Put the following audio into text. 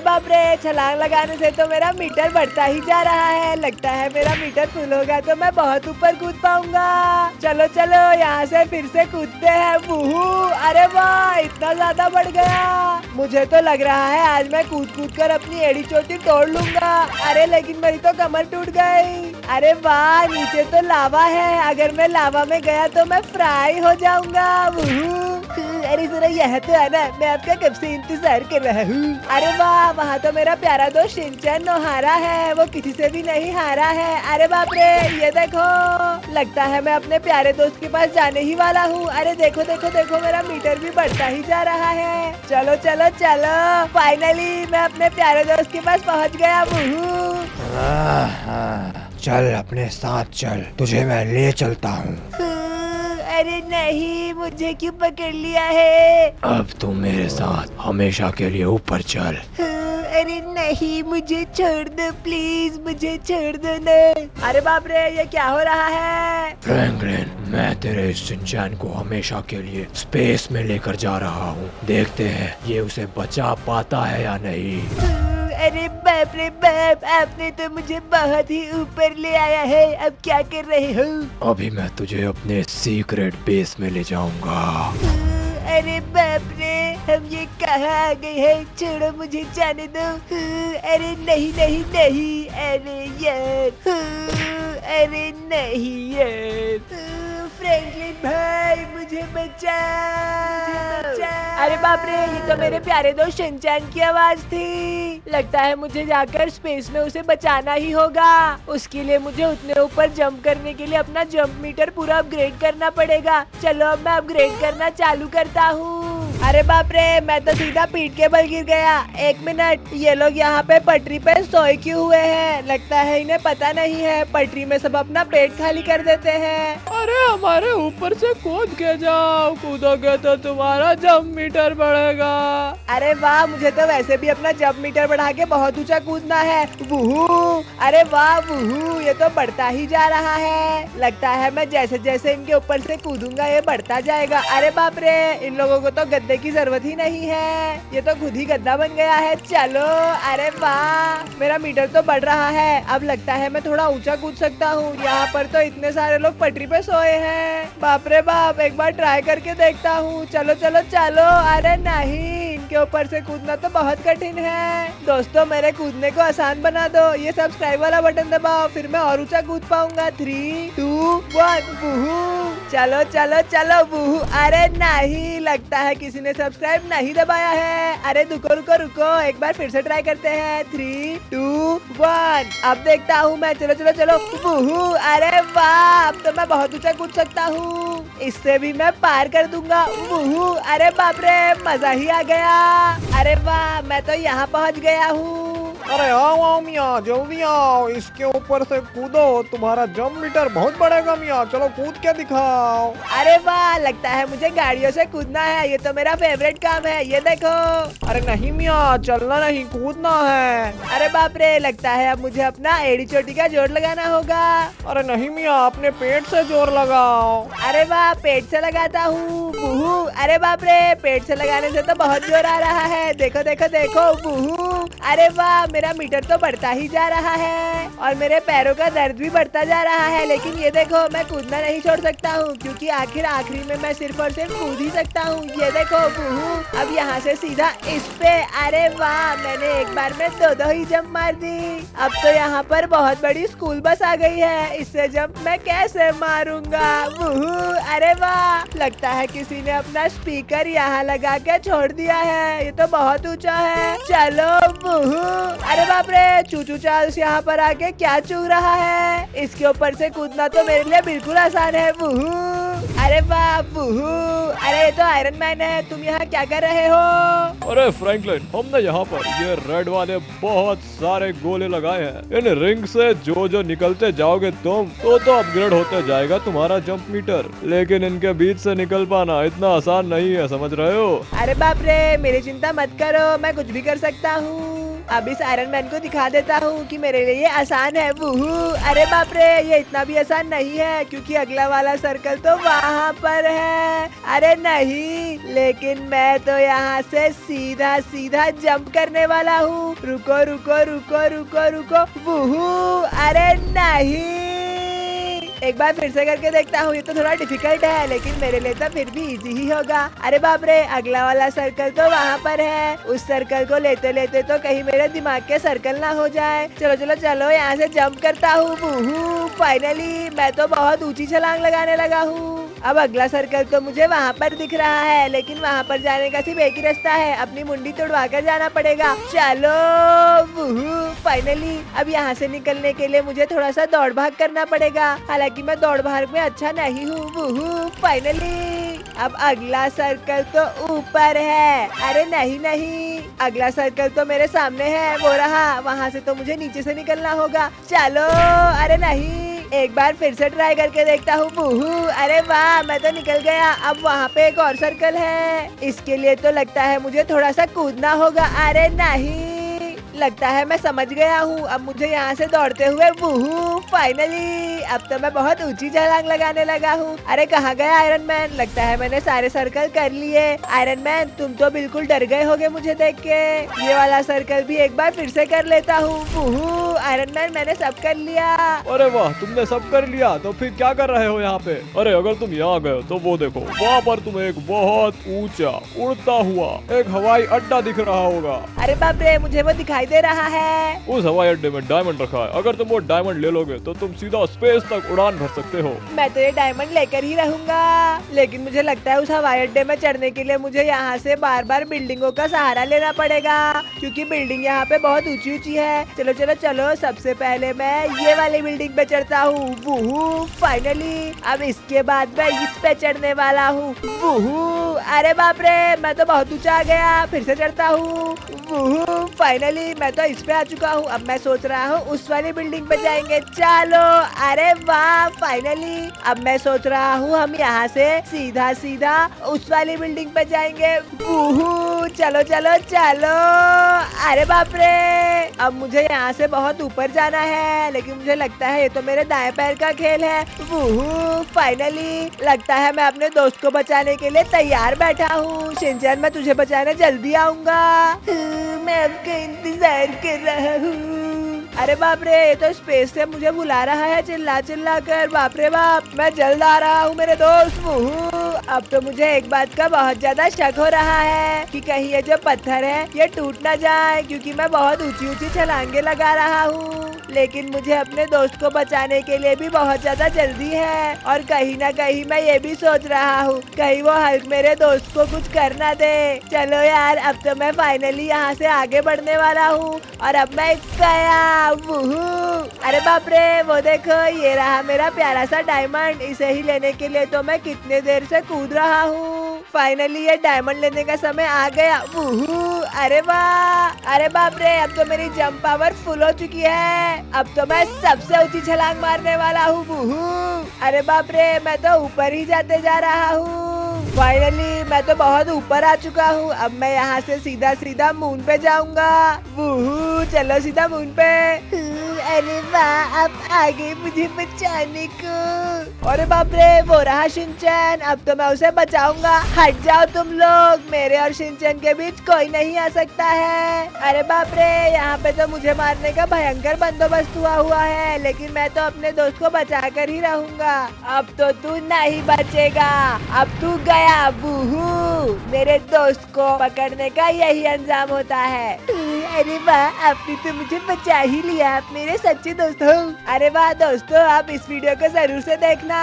बाप रे, छलांग लगाने से तो मेरा मीटर बढ़ता ही जा रहा है। लगता है मेरा मीटर फुल होगा तो मैं बहुत ऊपर कूद पाऊंगा। चलो चलो यहाँ से फिर से कूदते हैं। वूहू, अरे वाह, इतना ज्यादा बढ़ गया। मुझे तो लग रहा है आज मैं कूद कूद कर अपनी एड़ी चोटी तोड़ लूंगा। अरे लेकिन मेरी तो कमर टूट गई। अरे वाह, नीचे तो लावा है। अगर मैं लावा में गया तो मैं फ्राई हो जाऊंगा। अरे जरा यह तो है ना, मैं आपका कब से इंतजार कर रहा हूँ। अरे वाह, वहाँ तो मेरा प्यारा दोस्त शिनचैन नौहारा है। वो किसी से भी नहीं हारा है। अरे बाप रे, ये देखो, लगता है मैं अपने प्यारे दोस्त के पास जाने ही वाला हूँ। अरे देखो देखो देखो, मेरा मीटर भी बढ़ता ही जा रहा है। चलो चलो चलो, फाइनली मैं अपने प्यारे दोस्त के पास पहुँच गया। चल अपने साथ चल, तुझे मैं ले चलता हूँ। अरे नहीं, मुझे क्यों पकड़ लिया है? अब तू मेरे साथ हमेशा के लिए ऊपर चल। अरे नहीं, मुझे छोड़ दो प्लीज, मुझे छोड़ दो ना। अरे बाप रे, ये क्या हो रहा है? फ्रैंकलिन, मैं तेरे इस शिनचैन को हमेशा के लिए स्पेस में लेकर जा रहा हूँ। देखते हैं ये उसे बचा पाता है या नहीं। अरे बाप रे बाप, आपने तो मुझे बहुत ही ऊपर ले आया है। अब क्या कर रहे हो? अभी मैं तुझे अपने सीक्रेट बेस में ले जाऊंगा। अरे बाप रे, हम ये कहाँ आ गए हैं? छोड़ो, मुझे जाने दो। अरे नहीं नहीं नहीं, अरे यार, अरे नहीं यार, फ्रैंकलिन भाई मुझे बचा। अरे बाप रे, ये तो मेरे प्यारे दोस्त शिनचैन की आवाज थी। लगता है मुझे जाकर स्पेस में उसे बचाना ही होगा। उसके लिए मुझे उतने ऊपर जंप करने के लिए अपना जंप मीटर पूरा अपग्रेड करना पड़ेगा। चलो अब मैं अपग्रेड करना चालू करता हूँ। अरे बाप रे, मैं तो सीधा पीठ के बल गिर गया। एक मिनट, ये लोग यहाँ पे पटरी पे सोए क्यों हुए हैं? लगता है इन्हें पता नहीं है, पटरी में सब अपना पेट खाली कर देते हैं। अरे हमारे ऊपर से कूद के जाओ, कूदोगे तो तुम्हारा जंप मीटर बढ़ेगा। अरे वाह, मुझे तो वैसे भी अपना जंप मीटर बढ़ा के बहुत ऊंचा कूदना है। वूहू, अरे वाह वूहू, ये तो बढ़ता ही जा रहा है। लगता है मैं जैसे जैसे इनके ऊपर से कूदूंगा ये बढ़ता जाएगा। अरे बाप रे, इन लोगों को तो गद्दे की जरूरत ही नहीं है, ये तो खुद ही गद्दा बन गया है। चलो, अरे वाह, मेरा मीटर तो बढ़ रहा है। अब लगता है मैं थोड़ा ऊंचा कूद सकता हूँ। यहाँ पर तो इतने सारे लोग पटरी पे सोए हैं। बाप रे बाप, एक बार ट्राई करके देखता हूँ। चलो चलो चलो। अरे नहीं, इनके ऊपर से कूदना तो बहुत कठिन है। दोस्तों, मेरे कूदने को आसान बना दो। ये सब्सक्राइब वाला बटन दबाओ, फिर मैं और ऊंचा कूद पाऊंगा। 3, 2, 1, वूहू। चलो चलो चलो, वूहू। अरे नहीं, लगता है किसी ने सब्सक्राइब नहीं दबाया है। अरे रुको रुको रुको, एक बार फिर से ट्राई करते हैं। 3, 2, 1। अब देखता हूँ मैं। चलो चलो चलो, वूहू। अरे वाह, अब तो मैं बहुत ऊंचा कूद सकता हूँ। इससे भी मैं पार कर दूंगा। वूहू, अरे बाप रे, मजा ही आ गया। अरे वाह, मैं तो यहाँ पहुँच गया हूँ। अरे आओ आओ मियाँ, जल्दी आओ, इसके ऊपर से कूदो, तुम्हारा जंप मीटर बहुत बढ़ेगा मियाँ। चलो कूद के दिखाओ। अरे वाह, लगता है मुझे गाड़ियों से कूदना है। ये तो मेरा फेवरेट काम है, ये देखो। अरे नहीं मियाँ, चलना नहीं, कूदना है। अरे बाप रे, लगता है अब मुझे अपना एड़ी चोटी का जोर लगाना होगा। अरे नहीं मियाँ, अपने पेट से जोर लगाओ। अरे वाह, पेट से लगाता हूँ। बूहू, अरे बाप रे, पेट से लगाने से तो बहुत जोर आ रहा है। देखो देखो देखो, बूहू। अरे वाह, मेरा मीटर तो बढ़ता ही जा रहा है और मेरे पैरों का दर्द भी बढ़ता जा रहा है। लेकिन ये देखो, मैं कूदना नहीं छोड़ सकता हूँ, क्योंकि आखिरी में मैं सिर्फ और सिर्फ कूद ही सकता हूँ। ये देखो बूहू, अब यहाँ से सीधा इस पे। अरे वाह, मैंने एक बार में दो ही जंप मार दी। अब तो यहाँ पर बहुत बड़ी स्कूल बस आ गई है, इससे जंप मैं कैसे मारूंगा? बूहू, अरे वाह, लगता है किसी ने अपना स्पीकर यहाँ लगा के छोड़ दिया है। ये तो बहुत ऊंचा है। चलो बूहू। अरे बाप रे, चूचू चार्ल्स यहाँ पर आके क्या चूक रहा है? इसके ऊपर से कूदना तो मेरे लिए बिल्कुल आसान है। वूहू, अरे वाह वूहू। अरे ये तो आयरन मैन है, तुम यहाँ क्या कर रहे हो? अरे फ्रैंकलिन, हमने यहाँ पर ये रेड वाले बहुत सारे गोले लगाए हैं। इन रिंग से जो जो निकलते जाओगे तुम तो अपग्रेड होते जाएगा तुम्हारा जंप मीटर। लेकिन इनके बीच से निकल पाना इतना आसान नहीं है, समझ रहे हो? अरे बाप रे, मेरी चिंता मत करो, मैं कुछ भी कर सकता हूँ। अब इस आयरन मैन को दिखा देता हूँ कि मेरे लिए ये आसान है। वूहू, अरे बाप रे, ये इतना भी आसान नहीं है क्योंकि अगला वाला सर्कल तो वहाँ पर है। अरे नहीं, लेकिन मैं तो यहाँ से सीधा सीधा जंप करने वाला हूँ। रुको रुको रुको रुको रुको, वूहू, अरे नहीं, एक बार फिर से करके देखता हूँ। ये तो थोड़ा डिफिकल्ट है लेकिन मेरे लिए तो फिर भी इजी ही होगा। अरे बाप रे, अगला वाला सर्कल तो वहाँ पर है। उस सर्कल को लेते लेते तो कहीं मेरे दिमाग के सर्कल ना हो जाए। चलो चलो चलो, यहाँ से जंप करता हूँ। वूहू, फाइनली मैं तो बहुत ऊंची छलांग लगाने लगा हूँ। अब अगला सर्कल तो मुझे वहाँ पर दिख रहा है लेकिन वहाँ पर जाने का सिर्फ एक ही रास्ता है, अपनी मुंडी तोड़वा कर जाना पड़ेगा। चलो, वूहू, फाइनली अब यहाँ से निकलने के लिए मुझे थोड़ा सा दौड़ भाग करना पड़ेगा। हालांकि मैं दौड़ भाग में अच्छा नहीं हूँ। वूहू, फाइनली अब अगला सर्कल तो ऊपर है। अरे नहीं नहीं, अगला सर्कल तो मेरे सामने है, वो रहा। वहाँ से तो मुझे नीचे से निकलना होगा। चलो, अरे नहीं, एक बार फिर से ट्राई करके देखता हूँ। वूहू, अरे वाह, मैं तो निकल गया। अब वहाँ पे एक और सर्कल है, इसके लिए तो लगता है मुझे थोड़ा सा कूदना होगा। अरे नहीं, लगता है मैं समझ गया हूँ। अब मुझे यहाँ से दौड़ते हुए, वूहू, फाइनली अब तो मैं बहुत ऊंची छलांग लगाने लगा हूँ। अरे कहाँ गया आयरन मैन? लगता है मैंने सारे सर्कल कर लिए। आयरन मैन, तुम तो बिल्कुल डर गए होगे मुझे देख के। ये वाला सर्कल भी एक बार फिर से कर लेता हूँ। वूहू, आयरन मैन, मैंने सब कर लिया। अरे वाह, तुमने सब कर लिया तो फिर क्या कर रहे हो यहाँ पे? अरे अगर तुम यहाँ गए तो वो देखो, वहाँ पर तुम्हें एक बहुत ऊंचा उड़ता हुआ एक हवाई अड्डा दिख रहा होगा। अरे बाप रे, मुझे वो दिखाई दे रहा है। उस हवाई अड्डे में डायमंड रखा है। अगर तुम वो डायमंड ले लोगे तो तुम सीधा स्पेस तक उड़ान भर सकते हो। मैं तो ये डायमंड लेकर ही रहूंगा, लेकिन मुझे लगता है उस हवाई अड्डे में चढ़ने के लिए मुझे यहाँ से बार बार बिल्डिंगों का सहारा लेना पड़ेगा क्योंकि बिल्डिंग यहाँ पे बहुत ऊंची ऊंची है। चलो चलो चलो, सबसे पहले मैं ये वाली बिल्डिंग पे चढ़ता हूँ। वूहू, फाइनली अब इसके बाद मैं इस पे चढ़ने वाला हूँ। वूहू, अरे बाप रे, मैं तो बहुत ऊंचा आ गया। फिर से चढ़ता हूँ। वूहू, फाइनली मैं तो इस पे आ चुका हूँ। अब मैं सोच रहा हूँ उस वाली बिल्डिंग पे जाएंगे। चलो, अरे वाह, फाइनली अब मैं सोच रहा हूँ हम यहाँ से सीधा सीधा उस वाली बिल्डिंग पे जाएंगे। वूहू, चलो चलो चलो, अरे बाप रे, अब मुझे यहाँ से बहुत ऊपर जाना है लेकिन मुझे लगता है ये तो मेरे दाएं पैर का खेल है। वूहू, फाइनली लगता है मैं अपने दोस्त को बचाने के लिए तैयार बैठा हूँ। शिनचैन, मैं तुझे बचाने जल्दी आऊंगा। मैं आपका इंतजार कर रहा हूँ। अरे बाप रे, ये तो स्पेस से मुझे बुला रहा है चिल्ला चिल्ला कर। बाप रे बाप, मैं जल्द आ रहा हूँ मेरे दोस्त। वूहू, अब तो मुझे एक बात का बहुत ज्यादा शक हो रहा है कि कहीं ये जो पत्थर है ये टूट ना जाए क्योंकि मैं बहुत ऊंची ऊंची छलांगे लगा रहा हूँ। लेकिन मुझे अपने दोस्त को बचाने के लिए भी बहुत ज्यादा जल्दी है और कहीं ना कहीं मैं ये भी सोच रहा हूँ कहीं वो हल्क मेरे दोस्त को कुछ कर ना दे। चलो यार, अब तो मैं फाइनली यहाँ से आगे बढ़ने वाला हूँ और अब मैं गया। वूहू, अरे बाप रे, वो देखो, ये रहा मेरा प्यारा सा डायमंड। इसे ही लेने के लिए तो मैं कितने देर से कूद रहा हूँ। फाइनली ये डायमंड लेने का समय आ गया। वूहू, अरे वाह, अरे बाप रे, अब तो मेरी जंप पावर फुल हो चुकी है। अब तो मैं सबसे ऊंची छलांग मारने वाला हूँ। वूहू, अरे बाप रे, मैं तो ऊपर ही जाते जा रहा हूँ। फाइनली मैं तो बहुत ऊपर आ चुका हूँ। अब मैं यहाँ से सीधा सीधा मून पे जाऊंगा। वूहू, चलो सीधा मून पे। अरे वाह, अब आगे मुझे बचाने को। अरे बाप रे, वो रहा शिनचैन। अब तो मैं उसे बचाऊंगा। हट जाओ तुम लोग, मेरे और शिनचैन के बीच कोई नहीं आ सकता है। अरे बाप रे, यहाँ पे तो मुझे मारने का भयंकर बंदोबस्त हुआ है लेकिन मैं तो अपने दोस्त को बचा कर ही रहूंगा। अब तो तू नहीं बचेगा, अब तू गया। वूहू, मेरे दोस्त को पकड़ने का यही अंजाम होता है। अरे वाह, आपने तो मुझे बचा ही लिया। आप मेरे सच्चे दोस्त हो। अरे वाह दोस्तों, आप इस वीडियो को जरूर से देखना।